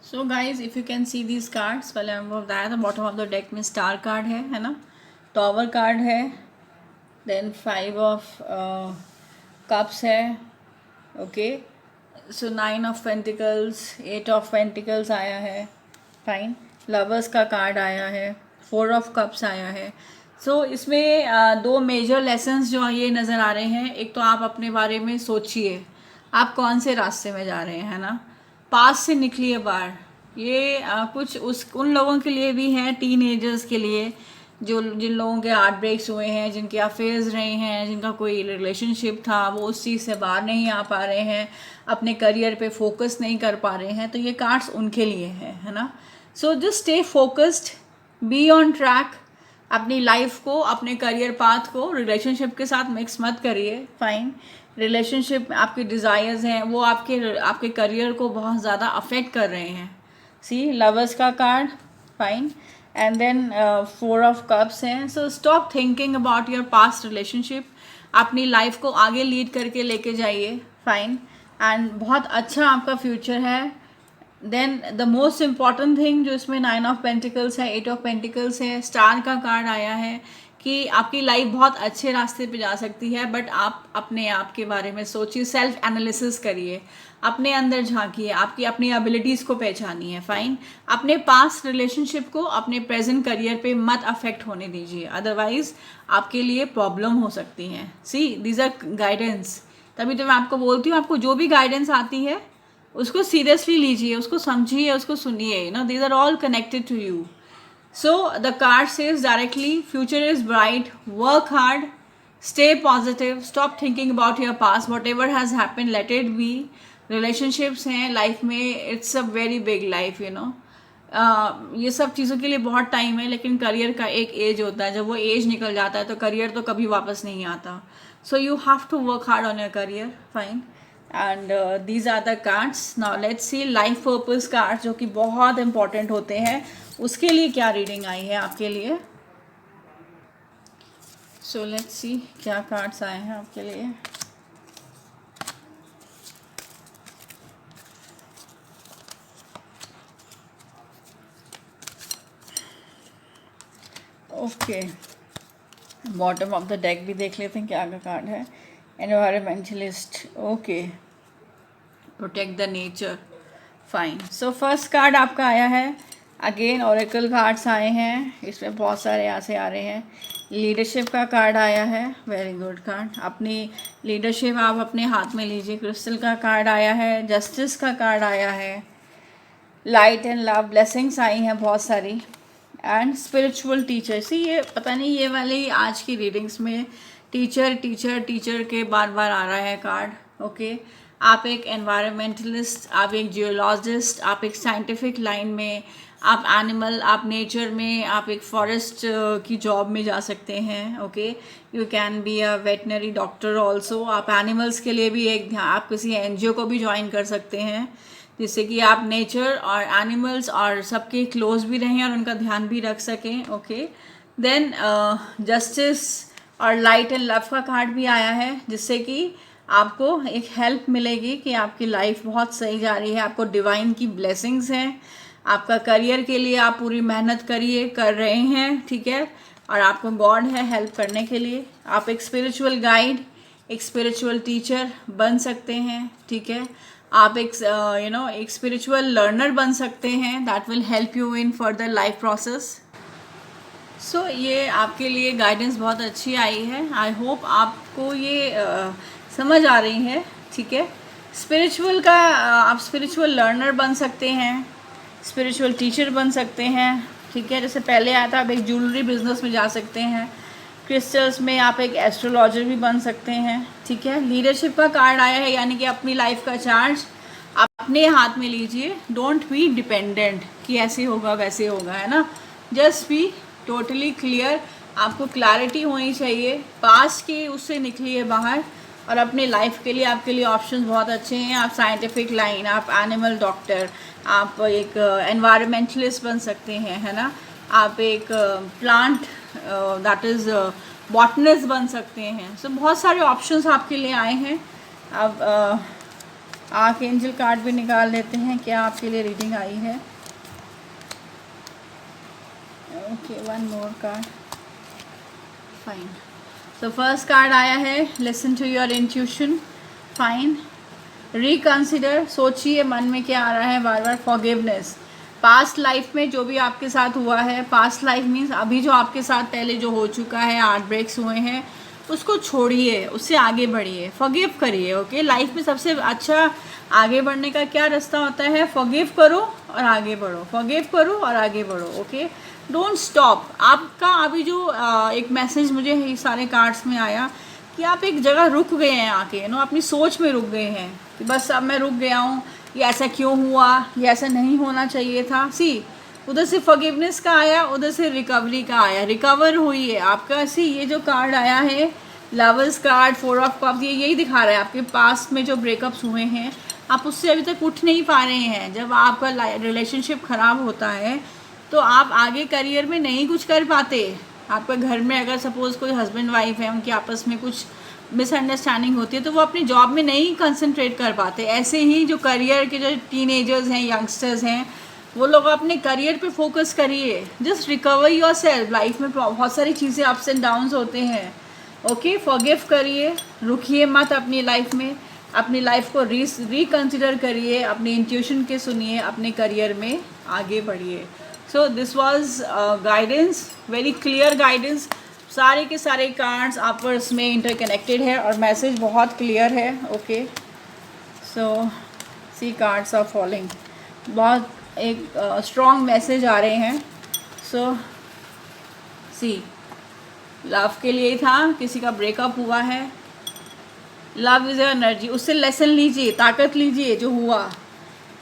So guys, if you can see these cards, पहले हमको बताया था बॉटम ऑफ द डेक में स्टार कार्ड है ना, टॉवर कार्ड है, देन 5 ऑफ कप्स है. Okay, so 9 of pentacles, 8 of pentacles आया है, फाइन. लवर्स का कार्ड आया है, 4 ऑफ कप्स आया है. सो इसमें 2 मेजर लेसन्स जो ये नज़र आ रहे हैं. एक तो आप अपने बारे में सोचिए, आप कौन से रास्ते में जा रहे हैं, है ना. पास से निकलिए बाहर. ये कुछ उन लोगों के लिए भी है, टीन एजर्स के लिए, जिन लोगों के हार्ट ब्रेक्स हुए हैं, जिनके अफेयर्स रहे हैं, जिनका कोई रिलेशनशिप था, वो उस चीज़ से बाहर नहीं आ पा रहे हैं, अपने करियर पे फोकस नहीं कर पा रहे हैं, तो ये कार्ड्स उनके लिए है ना. So just stay focused, be on track. अपनी लाइफ को, अपने करियर पाथ को रिलेशनशिप के साथ मिक्स मत करिए, फाइन. रिलेशनशिप में आपके डिज़ायर्स हैं वो आपके आपके करियर को बहुत ज़्यादा अफेक्ट कर रहे हैं। सी लवर्स का card, fine, and then 4 of cups हैं। So stop thinking about your past relationship, अपनी लाइफ को आगे लीड करके लेके जाइए, फाइन, एंड बहुत अच्छा आपका फ्यूचर है। Then the most important thing जो इसमें 9 ऑफ पेंटिकल्स है, 8 ऑफ पेंटिकल्स है, स्टार का कार्ड आया है कि आपकी लाइफ बहुत अच्छे रास्ते पे जा सकती है, बट आप अपने आप के बारे में सोचिए, सेल्फ एनालिसिस करिए, अपने अंदर झांकिए, आपकी अपनी एबिलिटीज़ को पहचानिए, फाइन। अपने पास्ट रिलेशनशिप को अपने प्रेजेंट करियर पे मत अफेक्ट होने दीजिए, अदरवाइज आपके लिए प्रॉब्लम हो सकती हैं। सी दीज आर गाइडेंस, तभी तो मैं आपको बोलती हूँ, आपको जो भी गाइडेंस आती है उसको सीरियसली लीजिए, उसको समझिए, उसको सुनिए, these are all connected to you. So the card says directly, future is bright, work hard, stay positive, stop thinking about your past, whatever has happened, let it be. Relationships हैं life में, it's a very big life, ये सब चीज़ों के लिए बहुत time है, लेकिन करियर का एक एज होता है, जब वो एज निकल जाता है तो करियर तो कभी वापस नहीं आता। So you have to work hard on your career, fine, and these are the cards. Now let's see life purpose card, जो कि बहुत इंपॉर्टेंट होते हैं, उसके लिए क्या रीडिंग आई है आपके लिए। सो लेट्स सी क्या कार्ड्स आए हैं आपके लिए। Okay, bottom of the deck भी देख लेते हैं क्या का कार्ड है। Environmentalist, okay, protect the nature, fine. So first card आपका आया है, अगेन ओरेकल कार्ड्स आए हैं, इसमें बहुत सारे यहाँ से आ रहे हैं। लीडरशिप का कार्ड आया है, वेरी गुड कार्ड, अपनी लीडरशिप आप अपने हाथ में लीजिए। क्रिस्टल का कार्ड आया है, जस्टिस का कार्ड आया है, लाइट एंड लव, ब्लेसिंग्स आई हैं बहुत सारी, एंड स्पिरिचुअल टीचर। सी ये पता नहीं, ये वाली आज की रीडिंग्स में टीचर टीचर टीचर के बार बार आ रहा है कार्ड, ओके। आप एक एनवायरमेंटलिस्ट, आप एक जियोलॉजिस्ट, आप एक साइंटिफिक लाइन में, आप एनिमल, आप नेचर में, आप एक फॉरेस्ट की जॉब में जा सकते हैं, okay. You can be a veterinary doctor also. आप एनिमल्स के लिए भी एक ध्यान, आप किसी एनजीओ को भी ज्वाइन कर सकते हैं, जिससे कि आप नेचर और एनिमल्स और सबके क्लोज भी रहें और उनका ध्यान भी रख सकें, ओके। देन जस्टिस और लाइट एंड लव का कार्ड भी आया है, जिससे कि आपको एक हेल्प मिलेगी कि आपकी लाइफ बहुत सही जा रही है, आपको डिवाइन की ब्लेसिंग्स हैं, आपका करियर के लिए आप पूरी मेहनत कर रहे हैं, ठीक है, और आपको गॉड है हेल्प करने के लिए। आप एक स्पिरिचुअल गाइड, एक स्पिरिचुअल टीचर बन सकते हैं, ठीक है। आप एक एक स्पिरिचुअल लर्नर बन सकते हैं, that will help you in further life process. So ये आपके लिए गाइडेंस बहुत अच्छी आई है, आई होप आपको ये समझ आ रही है, ठीक है। स्पिरिचुअल का आप स्पिरिचुअल लर्नर बन सकते हैं, स्पिरिचुअल टीचर बन सकते हैं, ठीक है। जैसे पहले आया था, आप एक ज्वेलरी बिजनेस में जा सकते हैं, क्रिस्टल्स में आप एक एस्ट्रोलॉजर भी बन सकते हैं, ठीक है। लीडरशिप का कार्ड आया है, यानी कि अपनी लाइफ का चार्ज आप अपने हाथ में लीजिए, डोंट बी डिपेंडेंट कि ऐसे होगा वैसे होगा, है ना। जस्ट बी टोटली क्लियर, आपको क्लैरिटी होनी चाहिए, पास्ट की उससे निकलिए बाहर, और अपने लाइफ के लिए आपके लिए ऑप्शंस बहुत अच्छे हैं। आप साइंटिफिक लाइन, आप एनिमल डॉक्टर, आप एक एनवायरमेंटलिस्ट बन सकते हैं, है ना। आप एक प्लांट दैट इज़ बॉटनिस्ट बन सकते हैं। सो बहुत सारे ऑप्शंस आपके लिए आए हैं। अब आर्क एंजल कार्ड भी निकाल लेते हैं, क्या आपके लिए रीडिंग आई है। Okay, one more card, fine. So first card आया है, listen to your intuition, fine. Reconsider, सोचिए मन में क्या आ रहा है बार बार। फॉरगिवनेस, पास्ट लाइफ में जो भी आपके साथ हुआ है, पास्ट लाइफ मीन्स अभी जो आपके साथ पहले जो हो चुका है, हार्ट ब्रेक्स हुए हैं, उसको छोड़िए, उससे आगे बढ़िए, फॉरगिव करिए, ओके। लाइफ में सबसे अच्छा आगे बढ़ने का क्या रास्ता होता है, फॉरगिव करो और आगे बढ़ो, फॉरगिव करो और आगे बढ़ो, ओके। Don't stop. आपका अभी जो एक मैसेज मुझे ये सारे कार्ड्स में आया कि आप एक जगह रुक गए हैं आके, अपनी सोच में रुक गए हैं कि बस अब मैं रुक गया हूँ, ये ऐसा क्यों हुआ, ये ऐसा नहीं होना चाहिए था। सी उधर से फॉरगिवनेस का आया, उधर से रिकवरी का आया, रिकवर हुई है आपका। सी ये जो कार्ड आया है, लवर्स कार्ड, 4 ऑफ कप्स, ये यही दिखा रहा है आपके पास्ट में जो ब्रेकअप्स हुए हैं आप उससे अभी तक उठ नहीं पा रहे हैं। जब आपका रिलेशनशिप ख़राब होता है तो आप आगे करियर में नहीं कुछ कर पाते। आपका घर में अगर सपोज़ कोई हस्बैंड वाइफ है, उनके आपस में कुछ मिसअंडरस्टैंडिंग होती है तो वो अपनी जॉब में नहीं कंसंट्रेट कर पाते। ऐसे ही जो करियर के जो टीनेजर्स हैं, यंगस्टर्स हैं, वो लोग अपने करियर पे फोकस करिए। Just recover your self. Life में बहुत सारी चीज़ें अप्स एंड डाउन्स होते हैं। ओके, फॉरगिव करिए, रुकिए मत अपनी लाइफ में, अपनी लाइफ को रिकंसिडर करिए, अपनी इंट्यूशन के सुनिए, अपने करियर में आगे बढ़िए। So this was guidance, very clear guidance. सारे के सारे कार्ड्स आपस में इंटरकनेक्टेड है और मैसेज बहुत क्लियर है। Okay, so see cards are following, बहुत एक स्ट्रॉन्ग मैसेज आ रहे हैं। सो सी, लव के लिए था, किसी का ब्रेकअप हुआ है, लव इज़ एनर्जी, उससे लेसन लीजिए, ताकत लीजिए जो हुआ।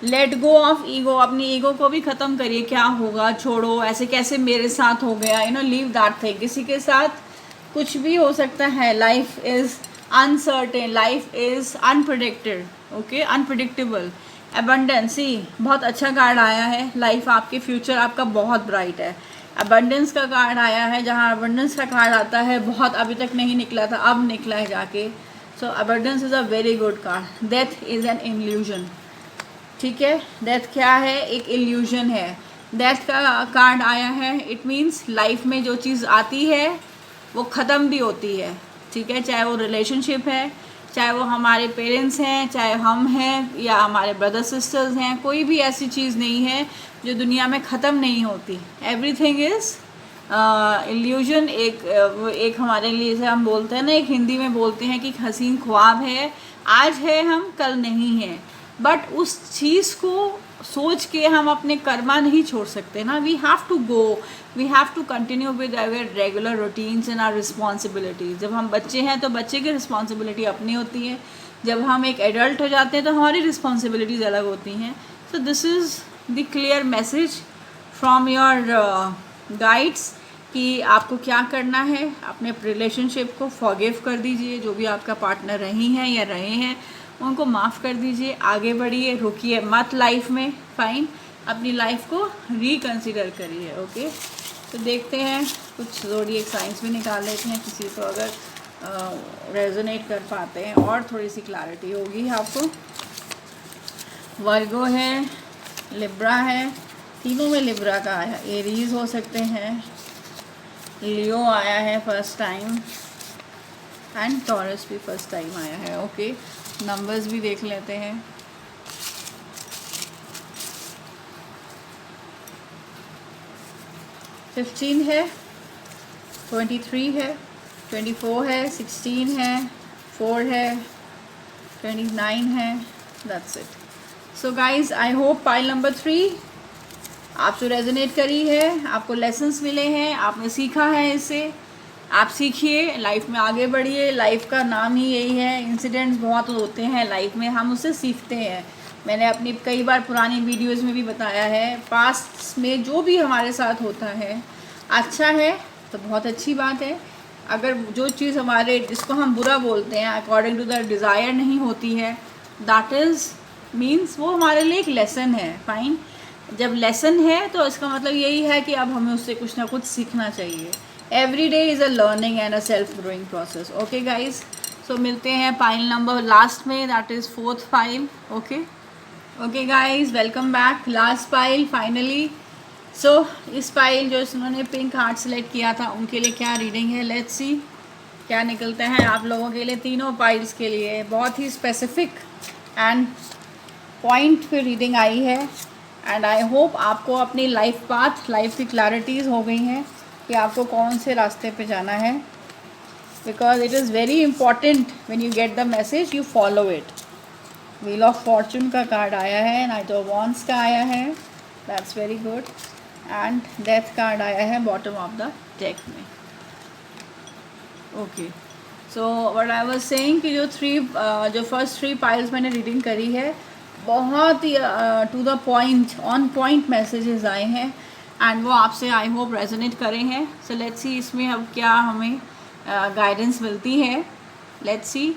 लेट गो ऑफ ईगो, अपनी ईगो को भी ख़त्म करिए। क्या होगा, छोड़ो, ऐसे कैसे मेरे साथ हो गया, लीव दैट थिंग। किसी के साथ कुछ भी हो सकता है। Life is uncertain, life is unpredicted, okay, unpredictable. Abundancy, बहुत अच्छा कार्ड आया है। लाइफ आपके फ्यूचर आपका बहुत ब्राइट है। अबंडेंस का कार्ड आया है, जहाँ अबंडेंस का कार्ड आता है बहुत अभी तक नहीं निकला था, अब निकला है जाके। So abundance is a very good card. Death is an illusion, ठीक है। डेथ क्या है, एक इल्यूजन है। डेथ का कार्ड आया है, इट मीन्स लाइफ में जो चीज़ आती है वो ख़त्म भी होती है, ठीक है। चाहे वो रिलेशनशिप है, चाहे वो हमारे पेरेंट्स हैं, चाहे हम हैं या हमारे ब्रदर सिस्टर्स हैं, कोई भी ऐसी चीज़ नहीं है जो दुनिया में ख़त्म नहीं होती। Everything is illusion. एक हमारे लिए जैसे हम बोलते हैं ना, एक हिंदी में बोलते हैं कि हसीन ख्वाब है, आज है हम कल नहीं है। बट उस चीज़ को सोच के हम अपने कर्मा नहीं छोड़ सकते ना। We have to go, we have to continue with our regular routines and our responsibilities. जब हम बच्चे हैं तो बच्चे की रिस्पॉन्सिबिलिटी अपनी होती है, जब हम एक एडल्ट हो जाते हैं तो हमारी रिस्पॉन्सिबिलिटीज़ अलग होती हैं। सो this is the clear message from your guides कि आपको क्या करना है। अपने रिलेशनशिप को फॉरगिव कर दीजिए, जो भी आपका पार्टनर रही हैं या रहे हैं उनको माफ़ कर दीजिए, आगे बढ़िए, रुकिए मत लाइफ में, फाइन। अपनी लाइफ को रिकंसिडर करिए। ओके, तो देखते हैं कुछ ज़ोडिएक साइंस भी निकाल लेते हैं, किसी को अगर रेजोनेट कर पाते हैं और थोड़ी सी क्लैरिटी होगी आपको। वर्गो है, लिब्रा है, तीनों में लिब्रा का आया। एरीज हो सकते हैं, लियो आया है फर्स्ट टाइम, एंड टॉरस भी फर्स्ट टाइम आया है। ओके, नंबर्स भी देख लेते हैं। फिफ्टीन है, 23 है, 24 है, 16 है, 4 है, 29 है। That's it. So guys, I hope pile number 3 आपसे रेजोनेट करी है, आपको लेसन्स मिले हैं, आपने सीखा है इससे। आप सीखिए, लाइफ में आगे बढ़िए। लाइफ का नाम ही यही है, इंसिडेंट्स बहुत होते हैं लाइफ में, हम उससे सीखते हैं। मैंने अपनी कई बार पुरानी वीडियोस में भी बताया है, पास्ट में जो भी हमारे साथ होता है अच्छा है तो बहुत अच्छी बात है। अगर जो चीज़ हमारे, जिसको हम बुरा बोलते हैं, अकॉर्डिंग टू द डिज़ायर नहीं होती है, दैट इज़ मीन्स वो हमारे लिए एक लेसन है, फाइन। जब लेसन है तो इसका मतलब यही है कि अब हमें उससे कुछ ना कुछ सीखना चाहिए। Every day is a learning and a self growing process. Okay guys, so मिलते हैं पाइल नंबर लास्ट में, that is 4th pile. Okay okay guys, welcome back. Last pile finally. So इस पाइल जो इन्होंने पिंक हार्ट सेलेक्ट किया था उनके लिए क्या रीडिंग है, लेट्स सी क्या निकलता है आप लोगों के लिए। तीनों पाइल्स के लिए बहुत ही स्पेसिफिक एंड पॉइंट पे रीडिंग आई है, एंड आई होप आपको अपनी लाइफ पाथ, लाइफ की क्लैरिटीज़ हो गई हैं कि आपको कौन से रास्ते पे जाना है। Because it is very important when you get the message you follow it. Wheel of Fortune का कार्ड आया है, नाइट ऑफ वॉन्ड्स का आया है, that's very good, and death card आया है बॉटम ऑफ द डेक में। Okay, so what I was saying कि जो फर्स्ट 3 पाइल्स मैंने रीडिंग करी है, बहुत ही to the point, on point messages आए हैं, एंड वो आपसे आई होप रेजोनेट करें हैं। सो लेट्स सी इसमें अब क्या हमें गाइडेंस मिलती है. Let's see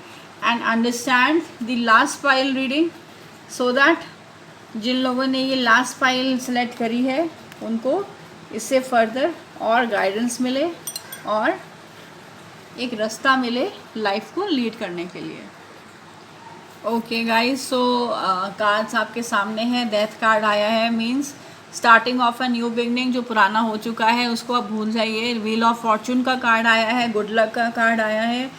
and understand the last pile reading so that जिन लोगों ने ये लास्ट फाइल सेलेक्ट करी है उनको इससे फर्दर और गाइडेंस मिले और एक रास्ता मिले लाइफ को लीड करने के लिए. ओके गाइस, सो कार्ड्स आपके सामने हैं. डेथ कार्ड आया है, means starting of a new beginning. जो पुराना हो चुका है उसको आप भूल जाइए. व्हील ऑफ फॉर्चून का कार्ड आया है, गुड लक का कार्ड आया है.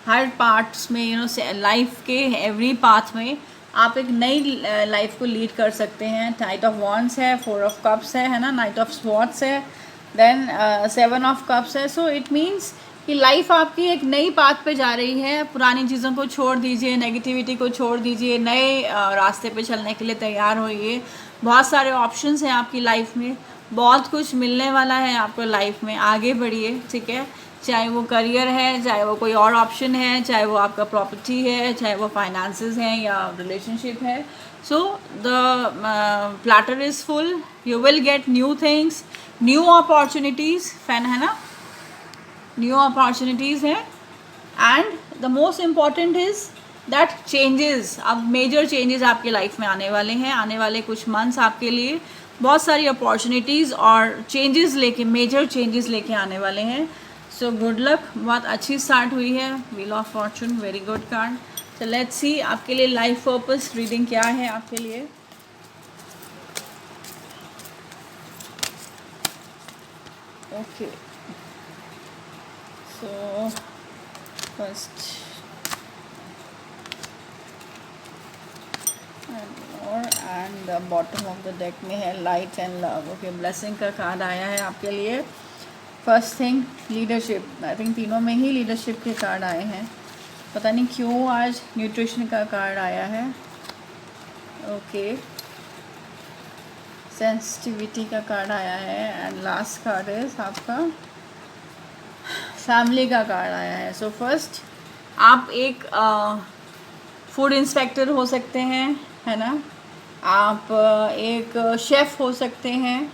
हर पार्ट्स में लाइफ के एवरी पाथ में आप एक नई लाइफ को लीड कर सकते हैं. नाइट ऑफ वॉन्ड्स है, 4 ऑफ कप्स है ना, नाइट ऑफ स्वॉर्ड्स है, देन 7 ऑफ कप्स है. सो इट मीन्स कि लाइफ आपकी एक नई पाथ पे जा रही है. पुरानी चीज़ों को छोड़ दीजिए, नेगेटिविटी को छोड़ दीजिए, नए रास्ते पे चलने के लिए तैयार होइए. बहुत सारे ऑप्शंस हैं आपकी लाइफ में, बहुत कुछ मिलने वाला है आपको लाइफ में. आगे बढ़िए, ठीक है. चाहे वो करियर है, चाहे वो कोई और ऑप्शन है, चाहे वो आपका प्रॉपर्टी है, चाहे वो फाइनेंसेस हैं या रिलेशनशिप है. So the platter is full. You will get new things, new opportunities, fan है ना, न्यू अपॉर्चुनिटीज़ हैं. And the most important is that changes, अब मेजर चेंजेस आपके लाइफ में आने वाले हैं. आने वाले कुछ मंथ्स आपके लिए बहुत सारी अपॉर्चुनिटीज़ और चेंजेस लेके, मेजर चेंजेस लेके आने वाले हैं. So good luck. बहुत अच्छी स्टार्ट हुई है. Wheel of Fortune, very good card. So let's see आपके लिए लाइफ पर्पस रीडिंग क्या है आपके लिए. Okay, so first and the bottom of the deck में है light and love. Okay, blessing का कार्ड आया है आपके लिए. First thing leadership. I think तीनों में ही लीडरशिप के कार्ड आए हैं. पता नहीं क्यों आज न्यूट्रिशन का कार्ड आया है. ओके, सेंसिटिविटी का कार्ड आया है. एंड लास्ट कार्ड इज आपका फैमिली का कार्ड आया है. सो फर्स्ट, आप एक फूड इंस्पेक्टर हो सकते हैं, है ना. आप एक शेफ़ हो सकते हैं.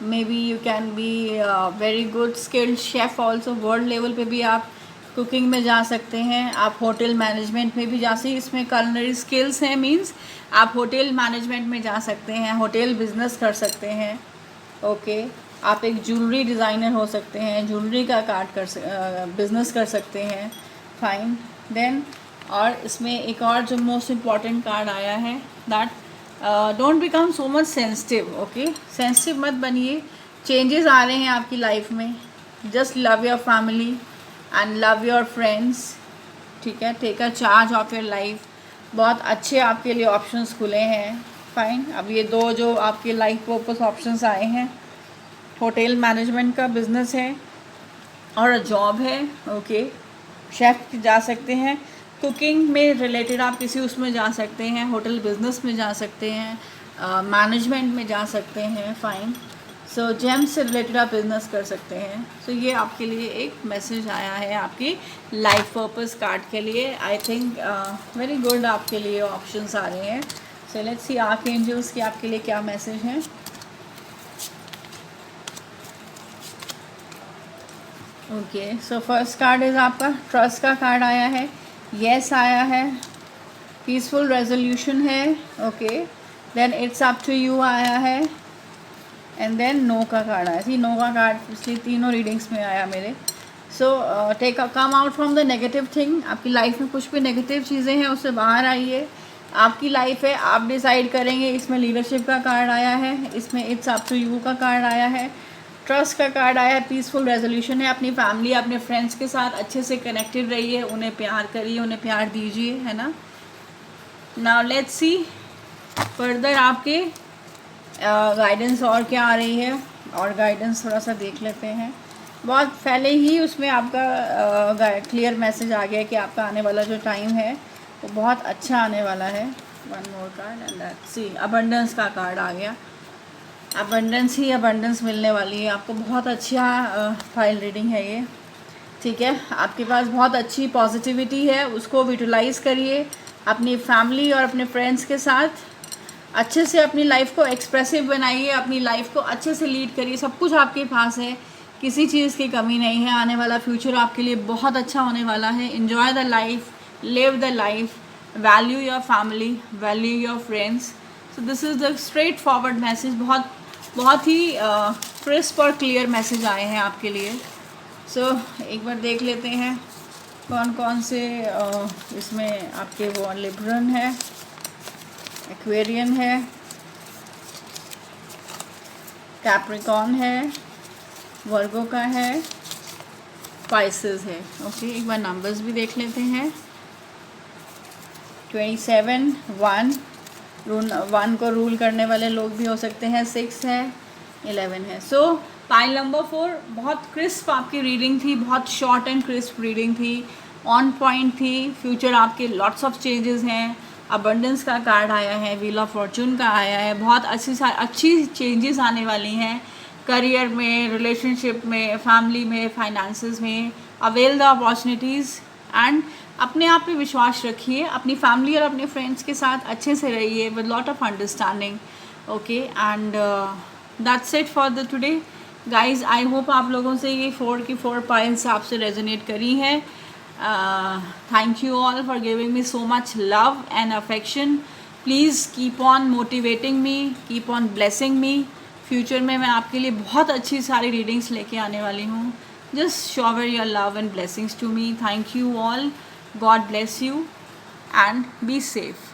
May be you can be very good skilled chef also. World level पे भी आप कुकिंग में जा सकते हैं. आप होटल मैनेजमेंट में भी जा सकते हैं. इसमें culinary स्किल्स हैं, मीन्स आप होटल मैनेजमेंट में जा सकते हैं, होटल बिजनेस कर सकते हैं. ओके, आप एक ज्वेलरी डिज़ाइनर हो सकते हैं, ज्वेलरी का बिज़नेस कर सकते हैं. फाइन. देन और इसमें एक और जो मोस्ट इम्पॉर्टेंट कार्ड आया है, that don't become so much sensitive. Okay, sensitive मत बनिए. चेंजेस आ रहे हैं आपकी लाइफ में. Just love your family and love your friends. ठीक है, take a charge of your life. बहुत अच्छे आपके लिए ऑप्शंस खुले हैं. फाइन. अब ये दो जो आपके लाइफ पर्पस ऑप्शंस आए हैं, होटल मैनेजमेंट का बिज़नेस है और जॉब है. ओके, शेफ़ जा सकते हैं. कुकिंग में रिलेटेड आप किसी उसमें जा सकते हैं, होटल बिज़नेस में जा सकते हैं, मैनेजमेंट में जा सकते हैं. फ़ाइन. सो जेम्स से रिलेटेड आप बिज़नेस कर सकते हैं. सो ये आपके लिए एक मैसेज आया है आपकी लाइफ पर्पस कार्ड के लिए. आई थिंक वेरी गुड आपके लिए ऑप्शंस आ रहे हैं. सो लेट्स सी आर्कएंजल्स की आपके लिए क्या मैसेज है. Okay, so first card is आपका ट्रस्ट का कार्ड आया है. येस आया है. पीसफुल रेजोल्यूशन है. Okay, then it's up to you आया है. एंड देन नो का कार्ड आया. सी, नो का कार्ड पिछली तीनों रीडिंग्स में आया मेरे. So take come out from the negative thing. आपकी लाइफ में कुछ भी नेगेटिव चीज़ें हैं उससे बाहर आइए. आपकी लाइफ है, आप डिसाइड करेंगे. इसमें लीडरशिप का कार्ड आया है, इसमें इट्स अप टू यू का कार्ड आया है, ट्रस्ट का कार्ड आया है, पीसफुल रेजोल्यूशन है. अपनी फैमिली, अपने फ्रेंड्स के साथ अच्छे से कनेक्टेड रहिए, उन्हें प्यार करिए, उन्हें प्यार दीजिए, है ना. नाउ लेट्स सी फर्दर आपके गाइडेंस और क्या आ रही है. और गाइडेंस थोड़ा सा देख लेते हैं. बहुत पहले ही उसमें आपका क्लियर मैसेज आ गया कि आपका आने वाला जो टाइम है वो बहुत अच्छा आने वाला है. One more card and let's see, abundance का कार्ड आ गया. अबंडेंस ही अबंडेंस मिलने वाली है आपको. बहुत अच्छा फाइल रीडिंग है ये. ठीक है, आपके पास बहुत अच्छी पॉजिटिविटी है, उसको यूटिलाइज़ करिए. अपनी फैमिली और अपने फ्रेंड्स के साथ अच्छे से अपनी लाइफ को एक्सप्रेसिव बनाइए, अपनी लाइफ को अच्छे से लीड करिए. सब कुछ आपके पास है किसी चीज़ की कमी नहीं है। आने वाला फ्यूचर आपके लिए बहुत अच्छा होने वाला है। Enjoy the life, live the life, value your family, value your friends. So this is the straight forward message. बहुत ही क्रिस्प और क्लियर मैसेज आए हैं आपके लिए। सो एक बार देख लेते हैं कौन कौन से इसमें आपके वो लिब्रन है, एक्वेरियन है, कैप्रिकॉर्न है, वर्गो का है, स्पाइसेस है। ओके, एक बार नंबर्स भी देख लेते हैं। 27, 1 को रूल करने वाले लोग भी हो सकते हैं, 6 है, 11 है। सो पाइल नंबर 4 बहुत क्रिस्प आपकी रीडिंग थी, बहुत शॉर्ट एंड क्रिस्प रीडिंग थी, ऑन पॉइंट थी। फ्यूचर आपके लॉट्स ऑफ चेंजेस हैं। अबंडेंस का कार्ड आया है, व्हील ऑफ फॉर्चून का आया है। बहुत अच्छी चेंजेस आने वाली हैं करियर में, रिलेशनशिप में, फैमिली में, फाइनेंसेस में। अवेल द अपॉर्चुनिटीज़ एंड अपने आप पे विश्वास रखिए। अपनी फैमिली और अपने फ्रेंड्स के साथ अच्छे से रहिए with lot of understanding. Okay, and that's it for the today guys. I hope आप लोगों से ये 4 की 4 पाइल्स आपसे रेजोनेट करी है। Thank you all for giving me so much love and affection. Please keep on motivating me, keep on blessing me. Future में मैं आपके लिए बहुत अच्छी सारी रीडिंग्स लेके आने वाली हूँ। Just shower your love and blessings to me. Thank you all. God bless you and be safe.